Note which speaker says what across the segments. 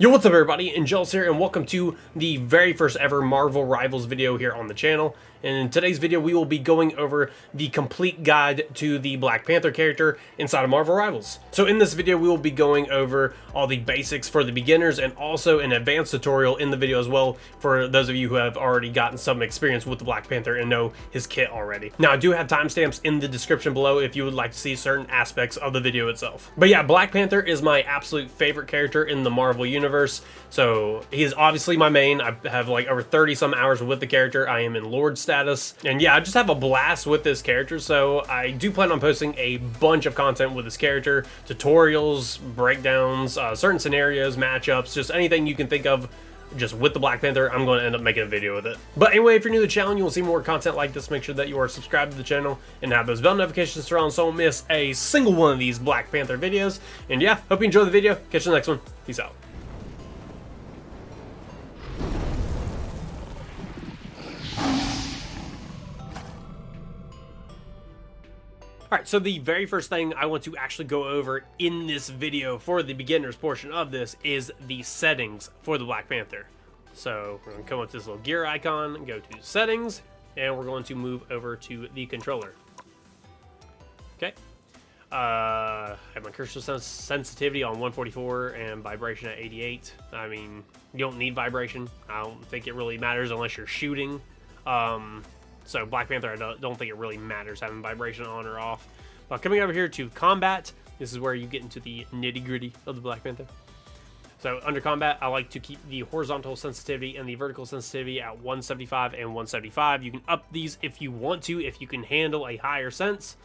Speaker 1: Yo, what's up everybody, Angelus here, and welcome to the very first ever Marvel Rivals video here on the channel. And in today's video, we will be going over the complete guide to the Black Panther character inside of Marvel Rivals. So in this video, we will be going over all the basics for the beginners and also an advanced tutorial in the video as well for those of you who have already gotten some experience with the Black Panther and know his kit already. Now, I do have timestamps in the description below if you would like to see certain aspects of the video itself. But yeah, Black Panther is my absolute favorite character in the Marvel universe. So he is obviously my main. I have like over 30 some hours with the character. I am in Lord status. And yeah, I just have a blast with this character. So I do plan on posting a bunch of content with this character, tutorials, breakdowns, certain scenarios, matchups, just anything you can think of just with the Black Panther. I'm going to end up making a video with it. But anyway, if you're new to the channel, you will see more content like this. Make sure that you are subscribed to the channel and have those bell notifications turned on so you don't miss a single one of these Black Panther videos. And yeah, hope you enjoy the video. Catch you in the next one. Peace out. Alright, so the very first thing I want to actually go over in this video for the beginners portion of this is the settings for the Black Panther. So we're going to come up to this little gear icon, go to settings, and we're going to move over to the controller. Okay. I have my cursor sensitivity on 144 and vibration at 88. I mean, you don't need vibration. I don't think it really matters unless you're shooting. So Black Panther, I don't think it really matters having vibration on or off. But coming over here to combat, this is where you get into the nitty gritty of the Black Panther. So under combat, I like to keep the horizontal sensitivity and the vertical sensitivity at 175 and 175. You can up these if you want to, if you can handle a higher sense.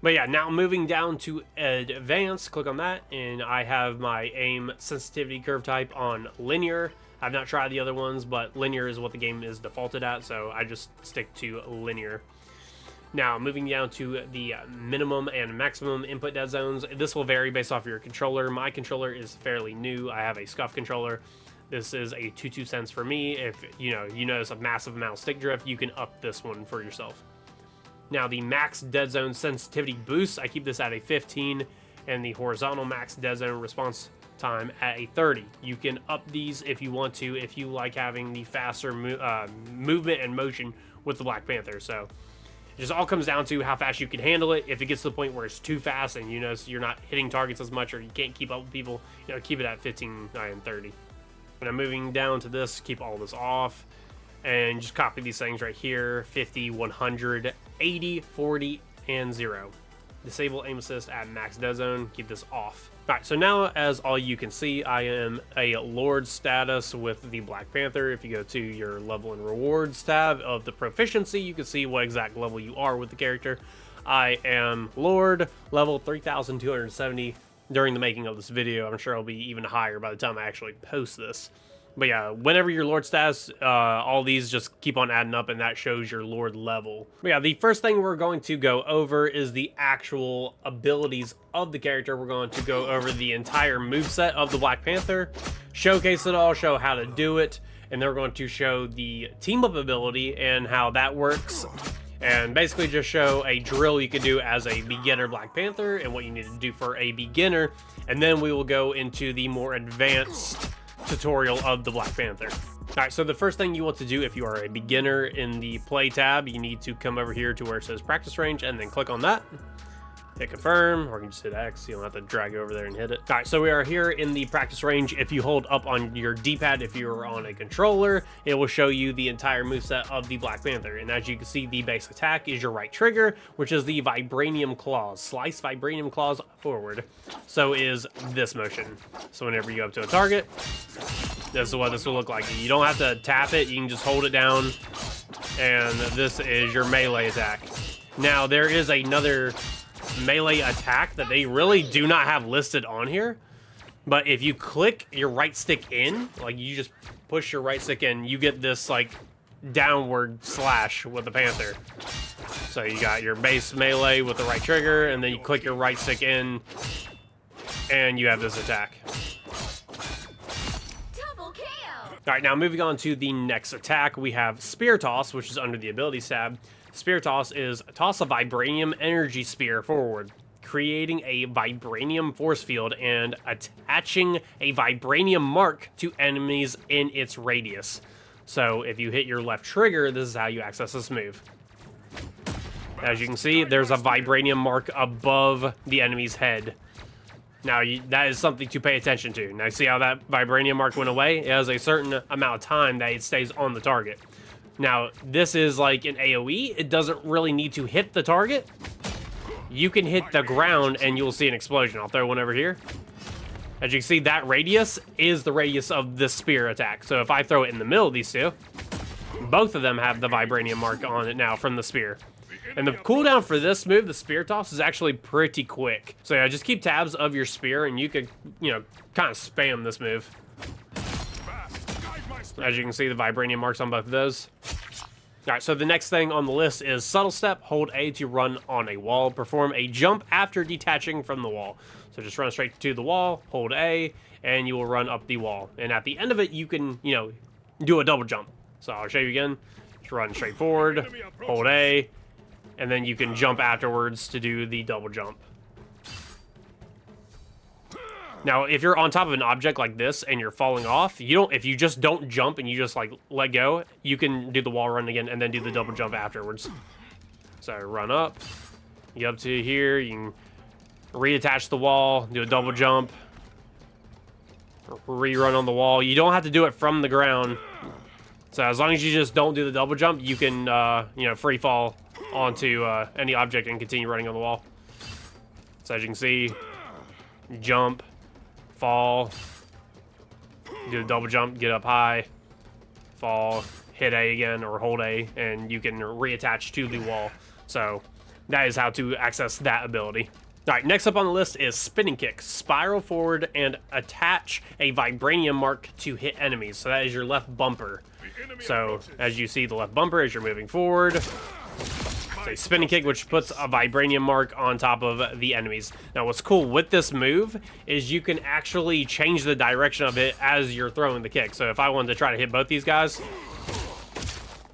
Speaker 1: But yeah, now moving down to advanced, click on that, and I have my aim sensitivity curve type on linear. I've not tried the other ones, but linear is what the game is defaulted at, so I just stick to linear. Now, moving down to the minimum and maximum input dead zones. This will vary based off your controller. My controller is fairly new. I have a scuff controller. This is a 2.2 cents for me. If you notice a massive amount of stick drift, you can up this one for yourself. Now, the max dead zone sensitivity boost, I keep this at a 15, and the horizontal max dead zone response time at a 30. You can up these if you want to, if you like having the faster movement and motion with the Black Panther. So it just all comes down to how fast you can handle it. If it gets to the point where it's too fast and you're not hitting targets as much or you can't keep up with people, keep it at 15 and 30. And I'm moving down to this, keep all this off, and just copy these things right here: 50, 100, 80, 40, and 0. Disable aim assist at max dead zone, keep this off. Alright, so now as all you can see, I am a Lord status with the Black Panther. If you go to your level and rewards tab of the proficiency, you can see what exact level you are with the character. I am Lord, level 3,270 during the making of this video. I'm sure I'll be even higher by the time I actually post this. But yeah, whenever your Lord status, all these just keep on adding up, and that shows your Lord level. But yeah, the first thing we're going to go over is the actual abilities of the character. We're going to go over the entire moveset of the Black Panther, showcase it all, show how to do it, and then we're going to show the team-up ability and how that works, and basically just show a drill you can do as a beginner Black Panther and what you need to do for a beginner, and then we will go into the more advanced tutorial of the Black Panther. Alright, so the first thing you want to do if you are a beginner, in the play tab, you need to come over here to where it says practice range and then click on that. Hit confirm, or you can just hit X, you don't have to drag over there and hit it. Alright, so we are here in the practice range. If you hold up on your D-pad, if you're on a controller, it will show you the entire moveset of the Black Panther. And as you can see, the base attack is your right trigger, which is the vibranium claws. Slice vibranium claws forward. So is this motion. So whenever you go up to a target, this is what this will look like. You don't have to tap it, you can just hold it down, and this is your melee attack. Now, there is another melee attack that they really do not have listed on here, but if you click your right stick in, like you just push your right stick in, you get this like downward slash with the Panther. So you got your base melee with the right trigger, and then you click your right stick in and you have this attack. Alright, now moving on to the next attack, we have Spear Toss, which is under the Abilities tab. Spear Toss is toss a vibranium energy spear forward. creating a vibranium force field and attaching a vibranium mark to enemies in its radius. So if you hit your left trigger, this is how you access this move. As you can see, there's a vibranium mark above the enemy's head. Now, that is something to pay attention to. Now, see how that vibranium mark went away? It has a certain amount of time that it stays on the target. Now, this is like an AoE. It doesn't really need to hit the target. You can hit the ground and you'll see an explosion. I'll throw one over here. As you can see, that radius is the radius of the spear attack. So if I throw it in the middle of these two, both of them have the vibranium mark on it now from the spear. And the cooldown for this move, the spear toss, is actually pretty quick. So yeah, just keep tabs of your spear and you could, you know, kind of spam this move. As you can see, the vibranium marks on both of those. All right, so the next thing on the list is Subtle Step. Hold A to run on a wall. Perform a jump after detaching from the wall. So just run straight to the wall, hold A, and you will run up the wall. And at the end of it, you can, you know, do a double jump. So I'll show you again. Just run straight forward, hold A, and then you can jump afterwards to do the double jump. Now, if you're on top of an object like this and you're falling off, if you just don't jump and you just like let go, you can do the wall run again and then do the double jump afterwards. So run up, you get up to here, you can reattach the wall, do a double jump, rerun on the wall. You don't have to do it from the ground. So as long as you just don't do the double jump, you can you know, free fall onto any object and continue running on the wall. So as you can see, jump, fall, do the double jump, get up high, fall, hit A again or hold A, and you can reattach to the wall. So that is how to access that ability. All right, next up on the list is Spinning Kick. Spiral forward and attach a vibranium mark to hit enemies. So that is your left bumper. So as you see the left bumper as you're moving forward, it's a spinning kick, which puts a vibranium mark on top of the enemies. Now, what's cool with this move is you can actually change the direction of it as you're throwing the kick. So if I wanted to try to hit both these guys,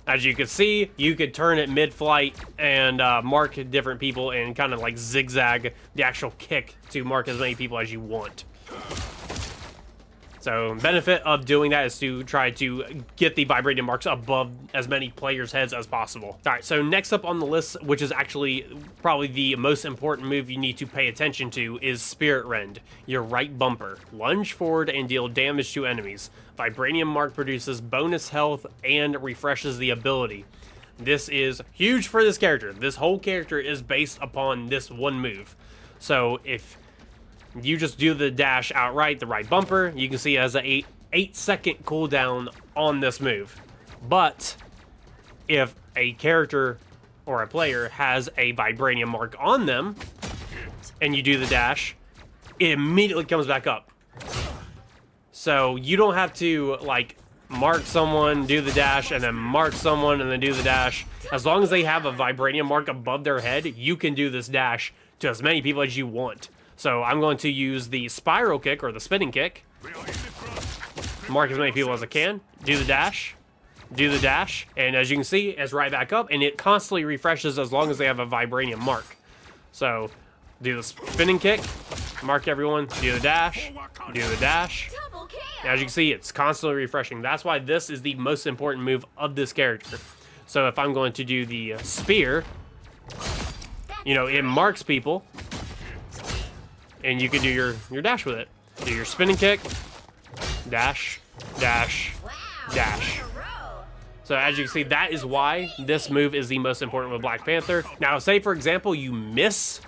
Speaker 1: as you can see, you could turn it mid-flight and mark different people and kind of like zigzag the actual kick to mark as many people as you want. So benefit of doing that is to try to get the vibranium marks above as many players' heads as possible. All right, so next up on the list, which is actually probably the most important move you need to pay attention to, is Spirit Rend, your right bumper. Lunge forward and deal damage to enemies. Vibranium mark produces bonus health and refreshes the ability. This is huge for this character. This whole character is based upon this one move. So if you just do the dash outright, the right bumper, you can see it has an 8-second cooldown on this move. But if a character or a player has a vibranium mark on them and you do the dash, it immediately comes back up. So you don't have to like mark someone, do the dash, and then mark someone and then do the dash. As long as they have a vibranium mark above their head, you can do this dash to as many people as you want. So I'm going to use the spiral kick or the spinning kick, mark as many people as I can, do the dash, and as you can see, it's right back up, and it constantly refreshes as long as they have a vibranium mark. So do the spinning kick, mark everyone, do the dash, as you can see, it's constantly refreshing. That's why this is the most important move of this character. So if I'm going to do the spear, you know, it marks people, and you can do your dash with it. Do your spinning kick, dash, dash, dash. So as you can see, that is why this move is the most important with Black Panther. Now, say for example, you miss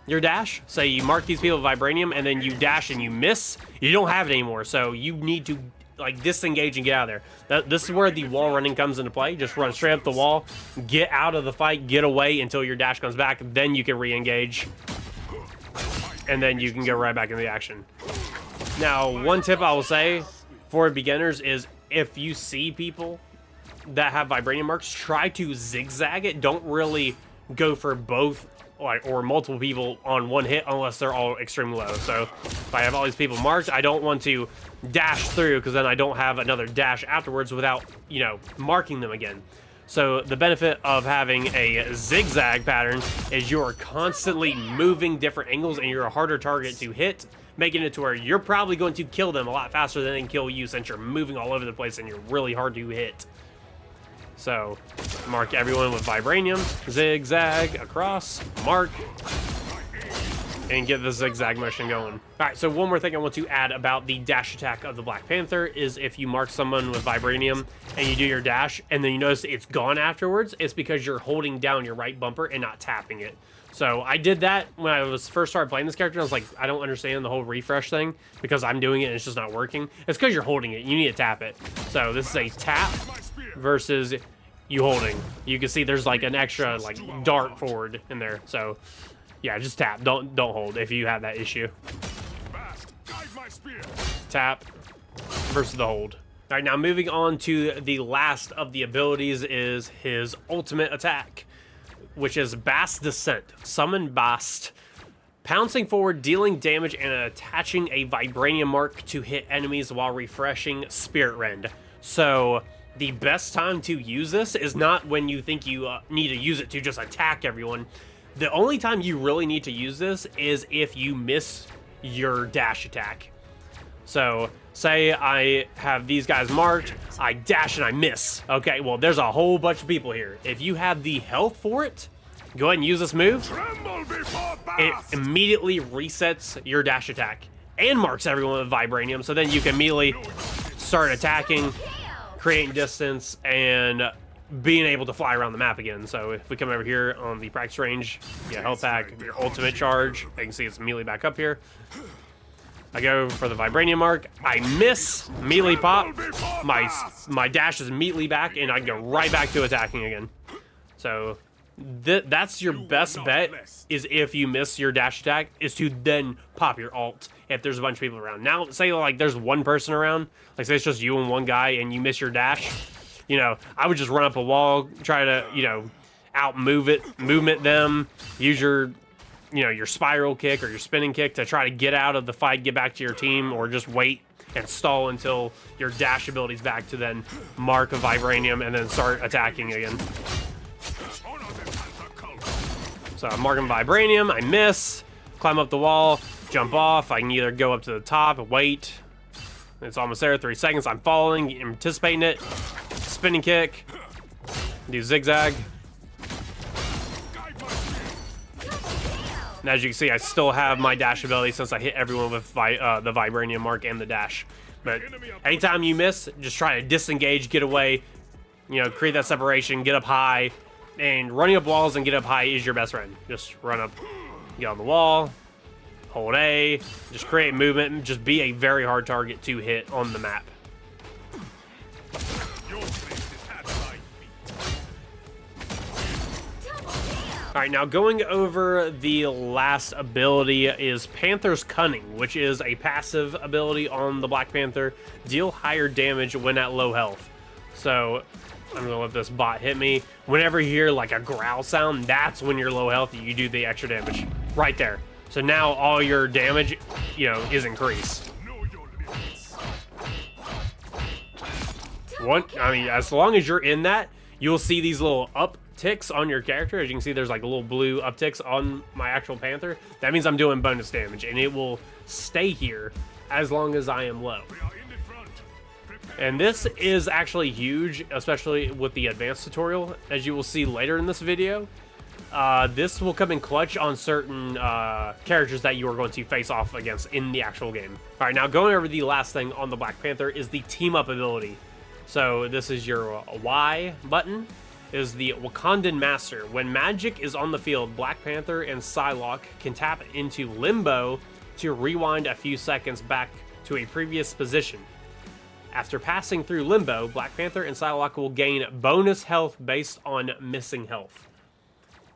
Speaker 1: your dash. Say you mark these people with vibranium and then you dash and you miss. You don't have it anymore, so you need to like disengage and get out of there. This is where the wall running comes into play. Just run straight up the wall, get out of the fight, get away until your dash comes back. Then you can re-engage. And then you can go right back into the action. Now, one tip I will say for beginners is if you see people that have vibranium marks, try to zigzag it. Don't really go for both or multiple people on one hit unless they're all extremely low. So if I have all these people marked, I don't want to dash through because then I don't have another dash afterwards without, you know, marking them again. So the benefit of having a zigzag pattern is you're constantly moving different angles and you're a harder target to hit, making it to where you're probably going to kill them a lot faster than they can kill you since you're moving all over the place and you're really hard to hit. So mark everyone with vibranium, zigzag across, mark, and get the zigzag motion going. All right, so one more thing I want to add about the dash attack of the Black Panther is if you mark someone with vibranium and you do your dash and then you notice it's gone afterwards, it's because you're holding down your right bumper and not tapping it. So I did that when I was first started playing this character. I was like, I don't understand the whole refresh thing because I'm doing it and it's just not working. It's because you're holding it. You need to tap it. So this is a tap versus you holding. You can see there's like an extra like dart forward in there. So yeah, just tap. Don't hold if you have that issue. Tap versus the hold. All right, now moving on to the last of the abilities is his ultimate attack, which is Bast Descent. Summon Bast, pouncing forward, dealing damage, and attaching a vibranium mark to hit enemies while refreshing Spirit Rend. So the best time to use this is not when you think you need to use it to just attack everyone. The only time you really need to use this is if you miss your dash attack. So say I have these guys marked, I dash and I miss. Okay, well, there's a whole bunch of people here. If you have the health for it, go ahead and use this move. It immediately resets your dash attack and marks everyone with vibranium. So then you can immediately start attacking, creating distance, and being able to fly around the map again. So if we come over here on the practice range, get health pack, your ultimate charge. You can see it's immediately back up here. I go for the vibranium mark. I miss, immediately pop. My dash is immediately back, and I can go right back to attacking again. So that's your best bet, is if you miss your dash attack, is to then pop your alt if there's a bunch of people around. Now, say like there's one person around, like say it's just you and one guy, and you miss your dash. You know, I would just run up a wall, try to, you know, movement them, use your, you know, your spiral kick or your spinning kick to try to get out of the fight, get back to your team, or just wait and stall until your dash ability's back to then mark a vibranium and then start attacking again. So I'm marking vibranium, I miss, climb up the wall, jump off. I can either go up to the top, wait. It's almost there, 3 seconds. I'm falling, anticipating it. Spinning kick, do zigzag. And as you can see, I still have my dash ability since I hit everyone with the vibranium mark and the dash. But anytime you miss, just try to disengage, get away, you know, create that separation, get up high. And running up walls and get up high is your best friend. Just run up, get on the wall, hold A, just create movement, and just be a very hard target to hit on the map. All right, now going over the last ability is Panther's Cunning, which is a passive ability on the Black Panther. Deal higher damage when at low health. So I'm gonna let this bot hit me. Whenever you hear like a growl sound, that's when you're low health, you do the extra damage right there. So now all your damage, you know, is increased. I mean, as long as you're in that, you'll see these little upticks on your character. As you can see, there's like little blue upticks on my actual Panther. That means I'm doing bonus damage, and it will stay here as long as I am low. And this is actually huge, especially with the advanced tutorial, as you will see later in this video. This will come in clutch on certain characters that you are going to face off against in the actual game. All right, now going over the last thing on the Black Panther is the team up ability. So this is your Y button, is the Wakandan Master. When magic is on the field, Black Panther and Psylocke can tap into Limbo to rewind a few seconds back to a previous position. After passing through Limbo, Black Panther and Psylocke will gain bonus health based on missing health.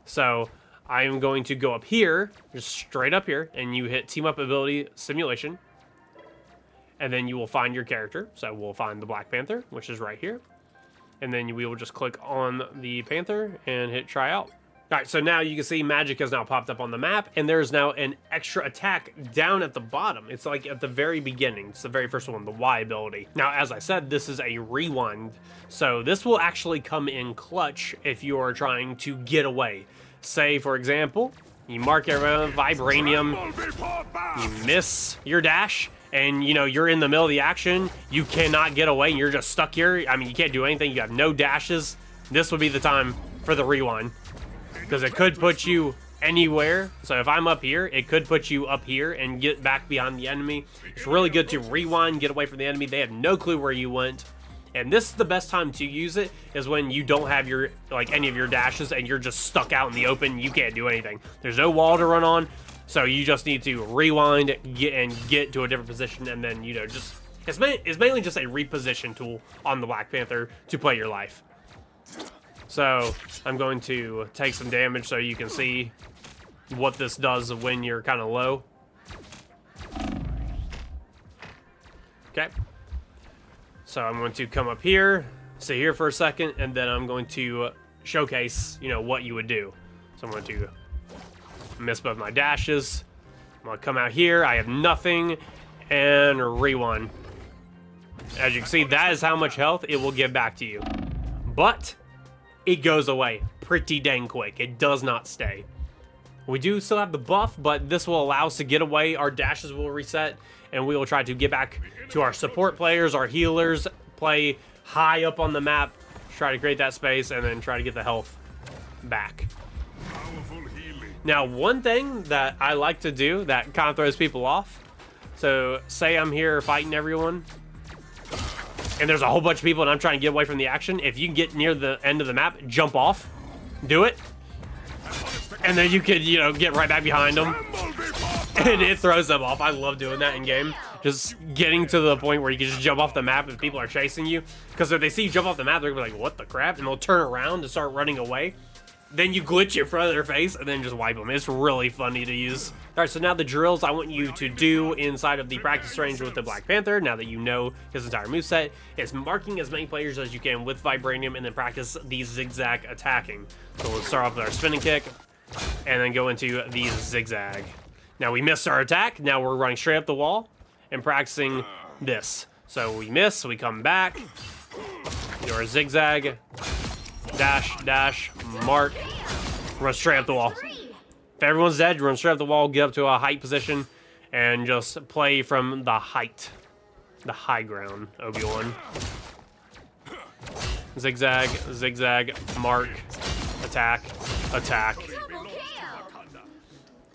Speaker 1: So I'm going to go up here, just straight up here, and you hit Team Up Ability Simulation. And then you will find your character. So we'll find the Black Panther, which is right here. And then we will just click on the Panther and hit Try Out. All right, so now you can see magic has now popped up on the map, and there's now an extra attack down at the bottom. It's like at the very beginning. It's the very first one, the Y ability. Now, as I said, this is a rewind, so this will actually come in clutch if you are trying to get away. Say, for example, you mark everyone vibranium, you miss your dash, and you know you're in the middle of the action. You cannot get away, and you're just stuck here. I mean, you can't do anything. You have no dashes. This would be the time for the rewind, because it could put you anywhere. So if I'm up here, it could put you up here and get back behind the enemy. It's really good to rewind, get away from the enemy. They have no clue where you went. And this is the best time to use it, is when you don't have your any of your dashes and you're just stuck out in the open. You can't do anything. There's no wall to run on, so you just need to rewind, get to a different position, and then just it's mainly just a reposition tool on the Black Panther to play your life. So I'm going to take some damage so you can see what this does when you're kind of low. Okay. So I'm going to come up here, stay here for a second, and then I'm going to showcase, what you would do. So I'm going to miss both my dashes. I'm going to come out here. I have nothing, and rewind. As you can see, that is how much health it will give back to you. But it goes away pretty dang quick. It does not stay. We do still have the buff, but this will allow us to get away. Our dashes will reset, and we will try to get back to our support players, our healers, play high up on the map, try to create that space, and then try to get the health back. Now, one thing that I like to do that kind of throws people off, so say I'm here fighting everyone, and there's a whole bunch of people and I'm trying to get away from the action. If you can get near the end of the map, jump off, do it, and then you could, get right back behind them, and it throws them off. I love doing that in game. Just getting to the point where you can just jump off the map if people are chasing you. Because if they see you jump off the map, they're gonna be like, what the crap? And they'll turn around and start running away. Then you glitch in front of their face and then just wipe them. It's really funny to use. All right, so now the drills I want you to do inside of the practice range with the Black Panther, now that you know his entire moveset, is marking as many players as you can with vibranium and then practice the zigzag attacking. So we'll start off with our spinning kick and then go into the zigzag. Now we missed our attack. Now we're running straight up the wall and practicing this. So we miss, we come back, do our zigzag, dash, dash, mark, run straight up the wall. If everyone's dead, run straight up the wall, get up to a height position, and just play from the height, the high ground, Obi-Wan. Zigzag, zigzag, mark, attack, attack.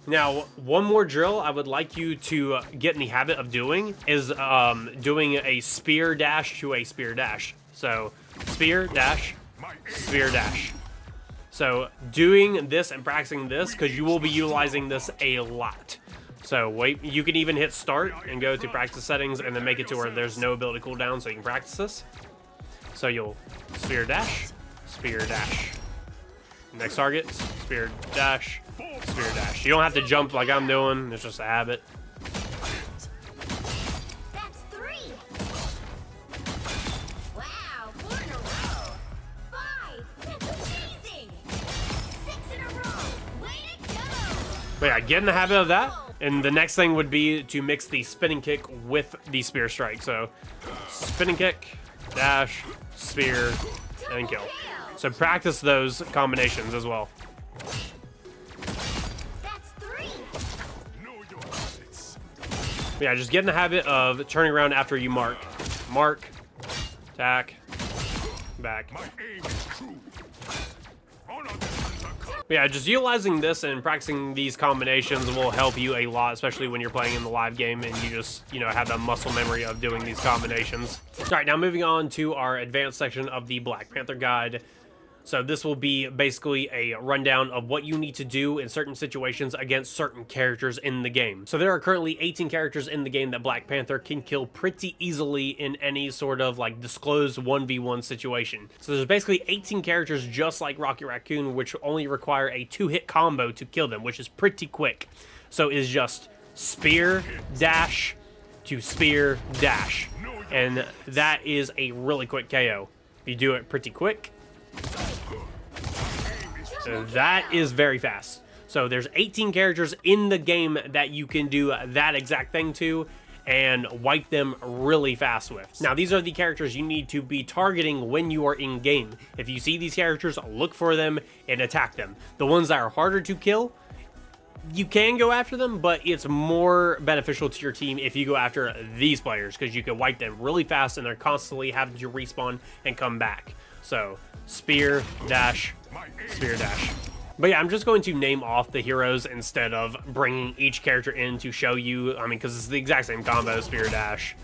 Speaker 1: Now, one more drill I would like you to get in the habit of doing is doing a spear dash to a spear dash. So, spear dash, spear dash. So, doing this and practicing this, because you will be utilizing this a lot. So, wait, you can even hit start and go to practice settings and then make it to where there's no ability cooldown so you can practice this. So, you'll spear dash, spear dash. Next target, spear dash, spear dash. You don't have to jump like I'm doing. It's just a habit.
Speaker 2: That's 3. Wow, 4 in a row. 5. That's amazing. 6 in a row. Way to go.
Speaker 1: But yeah, get in the habit of that. And the next thing would be to mix the spinning kick with the spear strike. So spinning kick, dash, spear, and kill. So practice those combinations as well.
Speaker 2: That's 3.
Speaker 1: Yeah, just get in the habit of turning around after you mark. Mark, attack, back. But yeah, just utilizing this and practicing these combinations will help you a lot, especially when you're playing in the live game and you just, have that muscle memory of doing these combinations. All right, now moving on to our advanced section of the Black Panther guide. So this will be basically a rundown of what you need to do in certain situations against certain characters in the game. So there are currently 18 characters in the game that Black Panther can kill pretty easily in any sort of disclosed 1v1 situation. So there's basically 18 characters just like Rocket Raccoon, which only require a 2-hit combo to kill them, which is pretty quick. So it's just spear, dash to spear, dash. And that is a really quick KO. You do it pretty quick. That is very fast. So there's 18 characters in the game that you can do that exact thing to and wipe them really fast with. Now, these are the characters you need to be targeting when you are in game. If you see these characters, look for them and attack them. The ones that are harder to kill, you can go after them, but it's more beneficial to your team if you go after these players, because you can wipe them really fast and they're constantly having to respawn and come back. So spear, dash, spear, dash. But yeah, I'm just going to name off the heroes instead of bringing each character in to show you. I mean, because it's the exact same combo, spear, dash,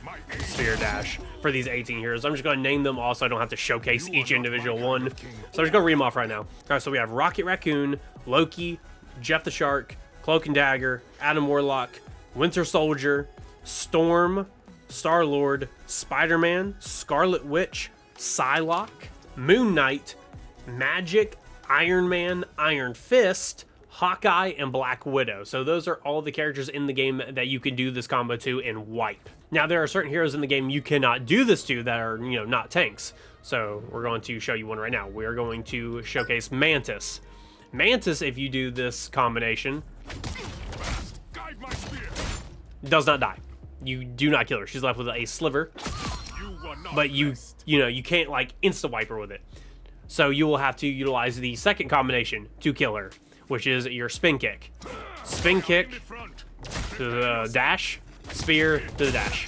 Speaker 1: for these 18 heroes. I'm just going to name them all so I don't have to showcase each individual one. So I'm just going to read them off right now. All right, so we have Rocket Raccoon, Loki, Jeff the Shark, Cloak and Dagger, Adam Warlock, Winter Soldier, Storm, Star-Lord, Spider-Man, Scarlet Witch, Psylocke, Moon Knight, Magic, Iron Man, Iron Fist, Hawkeye, and Black Widow. So those are all the characters in the game that you can do this combo to and wipe. Now, there are certain heroes in the game you cannot do this to that are, you know, not tanks. So we're going to show you one right now. We're going to showcase Mantis. Mantis, if you do this combination, does not die. You do not kill her. She's left with a sliver, but you know, you can't like insta wipe her with it. So you will have to utilize the second combination to kill her, which is your spin kick. Spin kick to the dash, spear to the dash.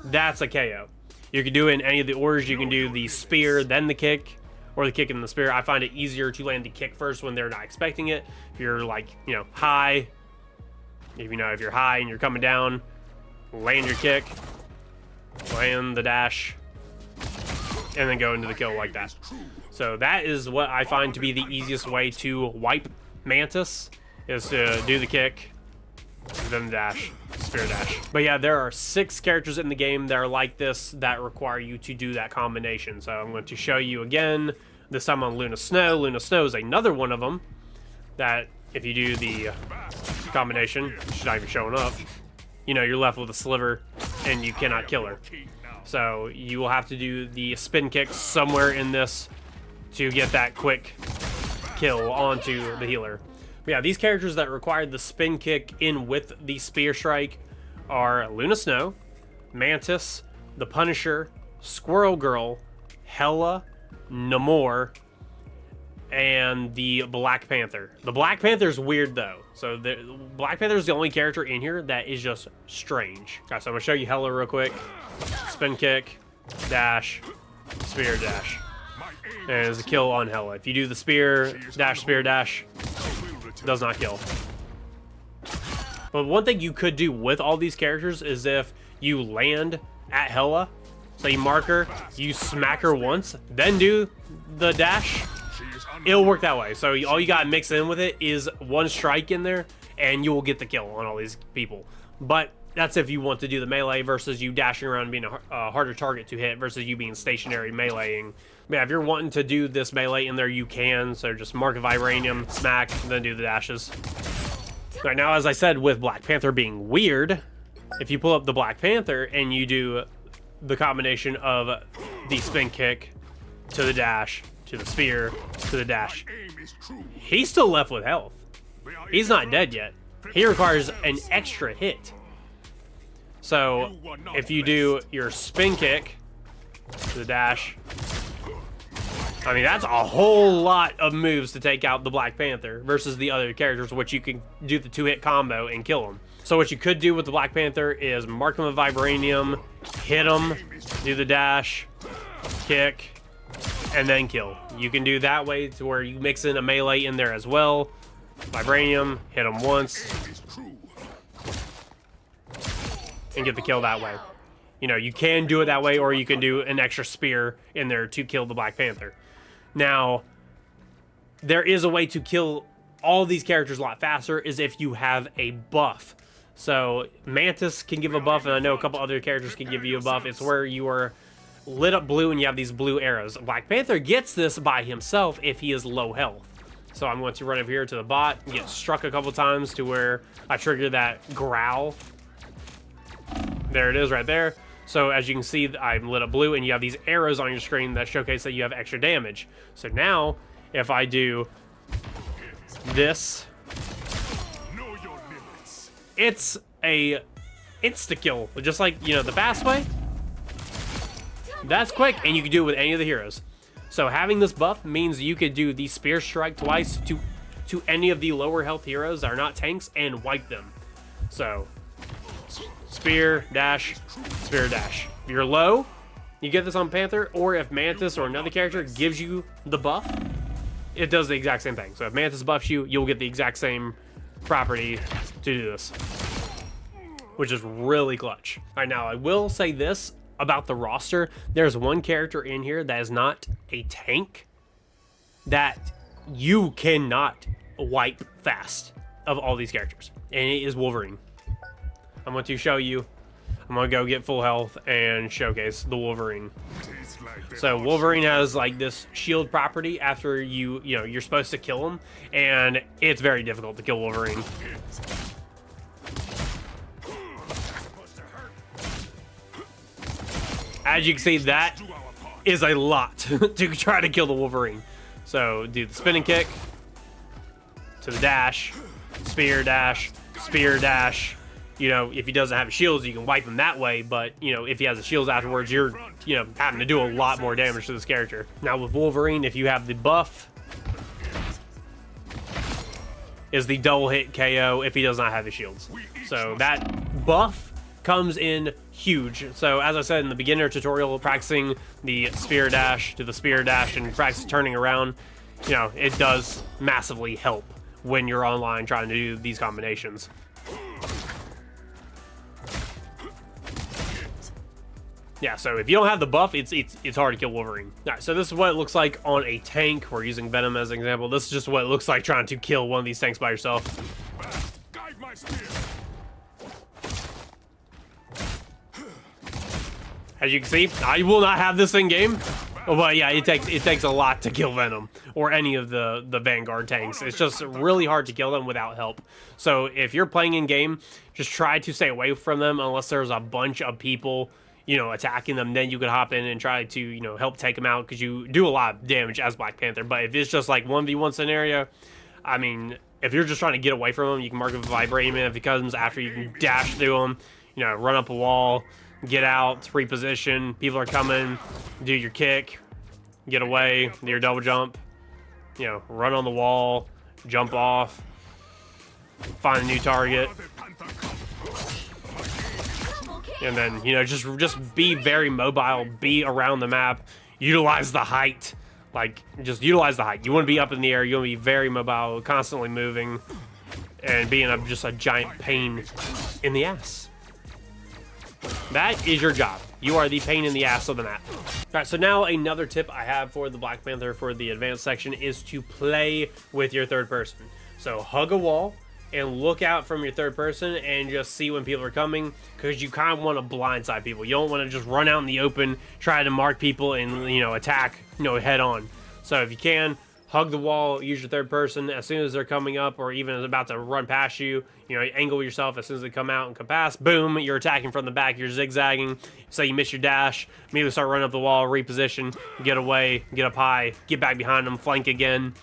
Speaker 1: That's a KO. You can do it in any of the orders. You can do the spear, then the kick, or the kick and the spear. I find it easier to land the kick first when they're not expecting it. If you're like, you know, high, if you're high and you're coming down, land your kick, land the dash, and then go into the kill like that. So that is what I find to be the easiest way to wipe Mantis, is to do the kick, then the dash, spear dash. But yeah, there are 6 characters in the game that are like this that require you to do that combination. So I'm going to show you again, this time on Luna Snow. Luna Snow is another one of them that if you do the combination, she's not even showing up, you know, you're left with a sliver and you cannot kill her. So you will have to do the spin kick somewhere in this to get that quick kill onto the healer. But yeah, these characters that required the spin kick in with the spear strike are Luna Snow, Mantis, the Punisher, Squirrel Girl, Hela, Namor, and the Black Panther. The Black Panther's weird though. So the Black Panther is the only character in here that is just strange. Okay, so I'm gonna show you Hela real quick. Spin kick, dash, spear, dash. And it's a kill on Hela. If you do the spear, dash, does not kill. But one thing you could do with all these characters is if you land at Hela, so you mark her, you smack her once, then do the dash, it'll work that way. So all you gotta mix in with it is one strike in there, and you will get the kill on all these people. But that's if you want to do the melee versus you dashing around and being a harder target to hit versus you being stationary meleeing. But yeah, if you're wanting to do this melee in there, you can. So just mark a vibranium, smack, then do the dashes. Right now, as I said, with Black Panther being weird, if you pull up the Black Panther and you do the combination of the spin kick to the dash, to the spear, to the dash, he's still left with health. He's not dead yet. He requires an extra hit. So if you do your spin kick to the dash, I mean, that's a whole lot of moves to take out the Black Panther versus the other characters, which you can do the 2-hit combo and kill them. So what you could do with the Black Panther is mark him with vibranium, hit him, do the dash, kick, and then kill. You can do that way to where you mix in a melee in there as well. Vibranium, hit him once, and get the kill that way. You know, you can do it that way, or you can do an extra spear in there to kill the Black Panther. Now, there is a way to kill all these characters a lot faster, is if you have a buff. So Mantis can give a buff, and I know a couple other characters can give you a buff. It's where you are lit up blue and you have these blue arrows. Black Panther gets this by himself if he is low health. So I'm going to run over here to the bot, get struck a couple times to where I trigger that growl. There it is right there. So as you can see, I'm lit up blue and you have these arrows on your screen that showcase that you have extra damage. So now if I do this, it's a insta-kill, just like, you know, the fast way. That's quick, and you can do it with any of the heroes. So having this buff means you could do the spear strike twice to any of the lower health heroes that are not tanks and wipe them. So spear dash, spear dash. If you're low, you get this on Panther, or if Mantis or another character gives you the buff, it does the exact same thing. So if Mantis buffs you, you'll get the exact same property to do this, which is really clutch. All right, now I will say this about the roster. There's one character in here that is not a tank that you cannot wipe fast of all these characters, and it is Wolverine. I'm going to show you. I'm going to go get full health and showcase the Wolverine. So Wolverine has like this shield property after you're supposed to kill him, and it's very difficult to kill Wolverine. As you can see, that is a lot to try to kill the Wolverine. So do the spinning kick to the dash, spear dash, spear dash. You know, if he doesn't have shields, you can wipe him that way. But, you know, if he has the shields afterwards, you're, you know, having to do a lot more damage to this character. Now with Wolverine, if you have the buff, is the double hit KO if he does not have the shields. So that buff comes in huge. So as I said in the beginner tutorial, practicing the spear dash to the spear dash and practice turning around, you know, it does massively help when you're online trying to do these combinations. Yeah, so if you don't have the buff, it's hard to kill Wolverine. All right, so this is what it looks like on a tank. We're using Venom as an example. This is just what it looks like trying to kill one of these tanks by yourself.
Speaker 3: Guide my spear.
Speaker 1: As you can see, I will not have this in game. But yeah, it takes a lot to kill Venom or any of the Vanguard tanks. It's just really hard to kill them without help. So if you're playing in game, just try to stay away from them unless there's a bunch of people, you know, attacking them. Then you could hop in and try to, you know, help take them out, because you do a lot of damage as Black Panther. But if it's just like 1v1 scenario, I mean, if you're just trying to get away from him, you can mark a vibranium. If he comes after, you can dash through him, you know, run up a wall, get out, reposition. People are coming, do your kick, get away, do your double jump, you know, run on the wall, jump off, find a new target. And then, you know, just be very mobile, be around the map, utilize the height. Like, just utilize the height. You want to be up in the air, you want to be very mobile, constantly moving, and being just a giant pain in the ass. That is your job. You are the pain in the ass of the map. All right, so now another tip I have for the Black Panther for the advanced section is to play with your third person. So hug a wall and look out from your third person and just see when people are coming, because you kind of want to blindside people. You don't want to just run out in the open, try to mark people and, you know, attack, you know, head on. So if you can, hug the wall, use your third person as soon as they're coming up or even about to run past you. You know, angle yourself as soon as they come out and come past. Boom, you're attacking from the back, you're zigzagging. Say you miss your dash, immediately start running up the wall, reposition, get away, get up high, get back behind them, flank again.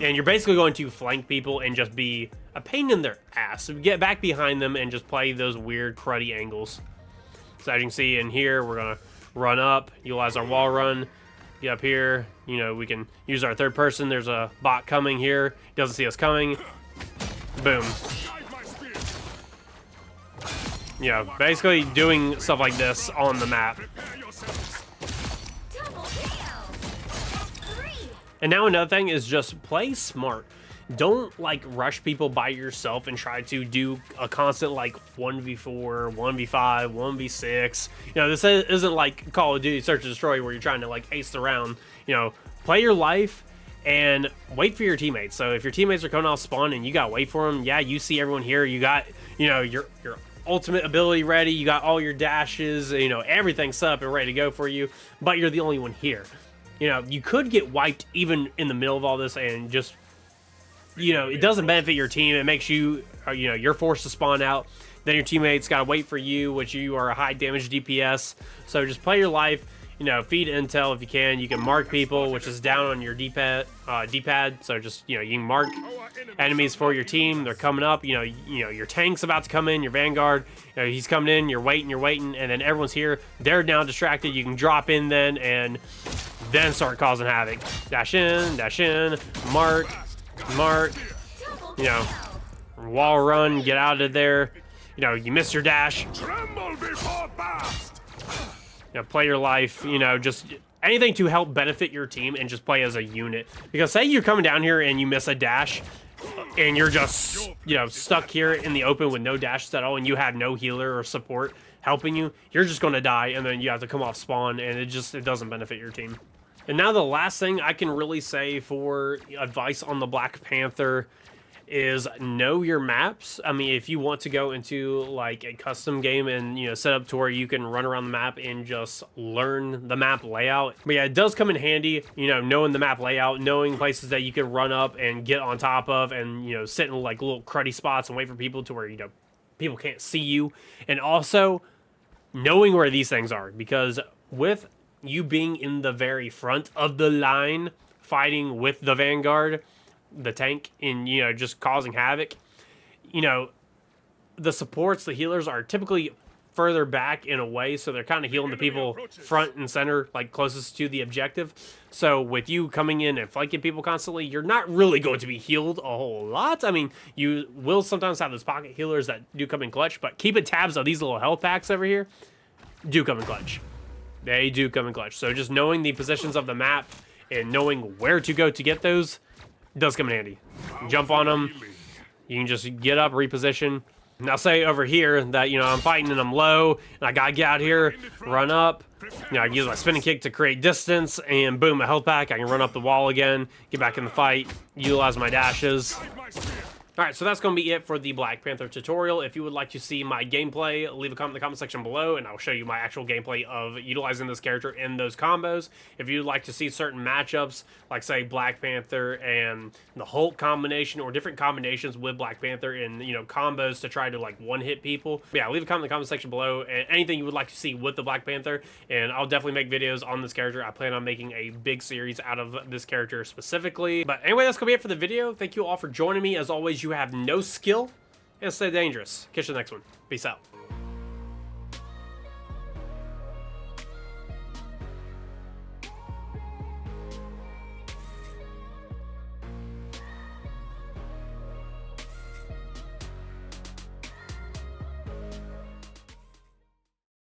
Speaker 1: And you're basically going to flank people and just be a pain in their ass. So get back behind them and just play those weird cruddy angles. So as you can see in here, we're gonna run up, utilize our wall run, get up here. You know, we can use our third person. There's a bot coming here. He doesn't see us coming. Boom. You know, basically doing stuff like this on the map. And now another thing is just play smart. Don't like rush people by yourself and try to do a constant like 1v4, 1v5, 1v6. You know, this isn't like Call of Duty Search and Destroy where you're trying to like ace the round. You know, play your life and wait for your teammates. So if your teammates are coming off spawn and you gotta wait for them, yeah, you see everyone here. You got, you know, your ultimate ability ready. You got all your dashes. You know, everything's set up and ready to go for you. But you're the only one here. You know, you could get wiped even in the middle of all this and just, you know, it doesn't benefit your team. It makes you, you know, you're forced to spawn out. Then your teammates got to wait for you, which you are a high damage DPS. So just play your life. you know, feed intel if you can. You can mark people, which is down on your D-pad. So just, you know, you can mark enemies for your team. They're coming up. You know, your tank's about to come in. Your vanguard, you know, he's coming in. You're waiting, and then everyone's here. They're now distracted. You can drop in then and then start causing havoc. Dash in, mark. You know, wall run, get out of there. You know, you missed your dash.
Speaker 3: Tremble before burst.
Speaker 1: You know, play your life, you know, just anything to help benefit your team and just play as a unit. Because say you're coming down here and you miss a dash and you're just, you know, stuck here in the open with no dashes at all and you have no healer or support helping you, you're just going to die and then you have to come off spawn and it doesn't benefit your team. And now the last thing I can really say for advice on the Black Panther is know your maps. I mean, if you want to go into like a custom game and, you know, set up to where you can run around the map and just learn the map layout. But yeah, it does come in handy, you know, knowing the map layout, knowing places that you can run up and get on top of and, you know, sit in like little cruddy spots and wait for people to where, you know, people can't see you. And also knowing where these things are, because with you being in the very front of the line fighting with the vanguard, the tank, and, you know, just causing havoc, you know, the supports, the healers are typically further back in a way, so they're kind of healing the people front and center, like closest to the objective. So with you coming in and flanking people constantly, you're not really going to be healed a whole lot. I mean, you will sometimes have those pocket healers that do come in clutch, but keeping tabs of these little health packs over here do come in clutch. They do come in clutch. So just knowing the positions of the map and knowing where to go to get those does come in handy. Jump on them. You can just get up, reposition. Now say over here that, you know, I'm fighting and I'm low and I gotta get out here, run up. You know, I can use my spinning kick to create distance and boom, a health pack. I can run up the wall again, get back in the fight, utilize my dashes. Alright, so that's going to be it for the Black Panther tutorial. If you would like to see my gameplay, leave a comment in the comment section below, and I'll show you my actual gameplay of utilizing this character in those combos. If you'd like to see certain matchups, like, say, Black Panther and the Hulk combination, or different combinations with Black Panther and, you know, combos to try to, like, one-hit people, yeah, leave a comment in the comment section below, and anything you would like to see with the Black Panther, and I'll definitely make videos on this character. I plan on making a big series out of this character specifically. But anyway, that's going to be it for the video. Thank you all for joining me. As always, you have no skill and stay dangerous. Catch you in the next one. Peace out.